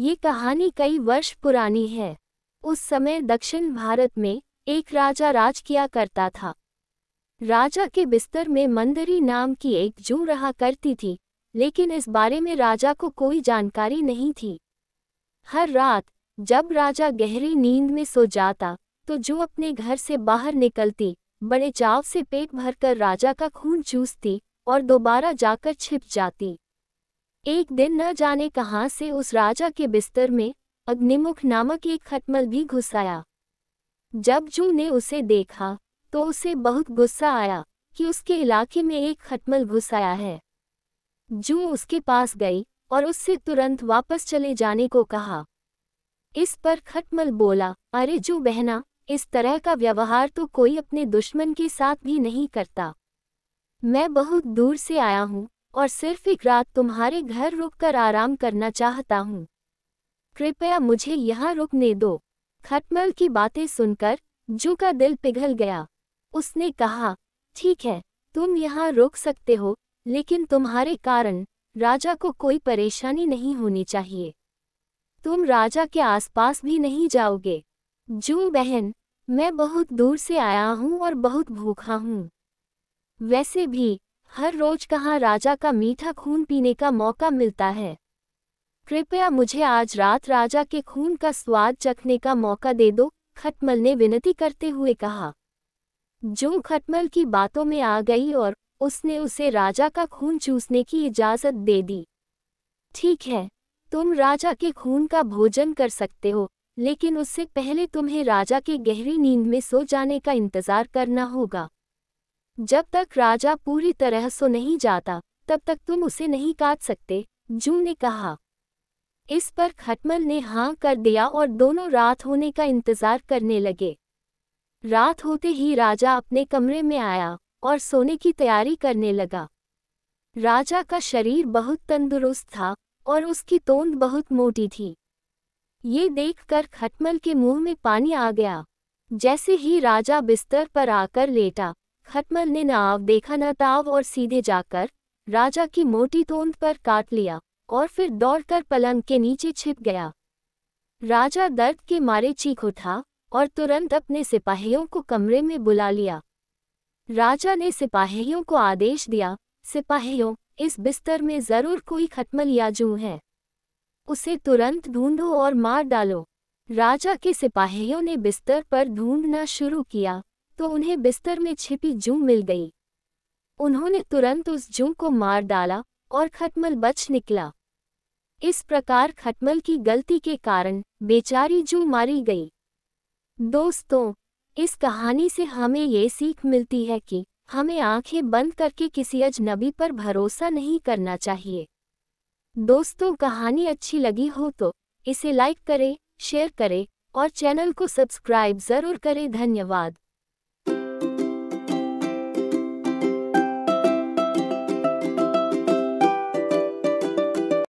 ये कहानी कई वर्ष पुरानी है। उस समय दक्षिण भारत में एक राजा राज किया करता था। राजा के बिस्तर में मंदरी नाम की एक जूं रहा करती थी, लेकिन इस बारे में राजा को कोई जानकारी नहीं थी। हर रात जब राजा गहरी नींद में सो जाता, तो जूं अपने घर से बाहर निकलती, बड़े चाव से पेट भरकर राजा का खून चूसती और दोबारा जाकर छिप जाती। एक दिन न जाने कहां से उस राजा के बिस्तर में अग्निमुख नामक एक खटमल भी घुस आया। जब जूं ने उसे देखा तो उसे बहुत गुस्सा आया कि उसके इलाके में एक खटमल घुस आया है। जूं उसके पास गई और उससे तुरंत वापस चले जाने को कहा। इस पर खटमल बोला, अरे जूं बहना, इस तरह का व्यवहार तो कोई अपने दुश्मन के साथ भी नहीं करता। मैं बहुत दूर से आया हूँ और सिर्फ एक रात तुम्हारे घर रुककर आराम करना चाहता हूँ। कृपया मुझे यहाँ रुकने दो। खटमल की बातें सुनकर जूं का दिल पिघल गया। उसने कहा, ठीक है, तुम यहाँ रुक सकते हो, लेकिन तुम्हारे कारण राजा को कोई परेशानी नहीं होनी चाहिए। तुम राजा के आसपास भी नहीं जाओगे। जूं बहन, मैं बहुत दूर से आया हूँ और बहुत भूखा हूँ। वैसे भी हर रोज कहाँ राजा का मीठा खून पीने का मौका मिलता है। कृपया मुझे आज रात राजा के खून का स्वाद चखने का मौका दे दो, खटमल ने विनती करते हुए कहा। जूं खटमल की बातों में आ गई और उसने उसे राजा का खून चूसने की इजाज़त दे दी। ठीक है, तुम राजा के खून का भोजन कर सकते हो, लेकिन उससे पहले तुम्हें राजा के गहरी नींद में सो जाने का इंतज़ार करना होगा। जब तक राजा पूरी तरह सो नहीं जाता, तब तक तुम उसे नहीं काट सकते, जूं ने कहा। इस पर खटमल ने हाँ कर दिया और दोनों रात होने का इंतज़ार करने लगे। रात होते ही राजा अपने कमरे में आया और सोने की तैयारी करने लगा। राजा का शरीर बहुत तंदुरुस्त था और उसकी तोंद बहुत मोटी थी। ये देखकर खटमल के मुंह में पानी आ गया। जैसे ही राजा बिस्तर पर आकर लेटा, खटमल ने नाव देखा न ताव और सीधे जाकर राजा की मोटी तोंद पर काट लिया और फिर दौड़कर पलंग के नीचे छिप गया। राजा दर्द के मारे चीख उठा और तुरंत अपने सिपाहियों को कमरे में बुला लिया। राजा ने सिपाहियों को आदेश दिया, सिपाहियों, इस बिस्तर में जरूर कोई खटमल या जूं है। उसे तुरंत ढूंढो और मार डालो। राजा के सिपाहियों ने बिस्तर पर ढूंढना शुरू किया तो उन्हें बिस्तर में छिपी जूं मिल गई। उन्होंने तुरंत उस जूं को मार डाला और खटमल बच निकला। इस प्रकार खटमल की गलती के कारण बेचारी जूं मारी गई। दोस्तों, इस कहानी से हमें ये सीख मिलती है कि हमें आंखें बंद करके किसी अजनबी पर भरोसा नहीं करना चाहिए। दोस्तों, कहानी अच्छी लगी हो तो इसे लाइक करें, शेयर करें और चैनल को सब्सक्राइब जरूर करें। धन्यवाद।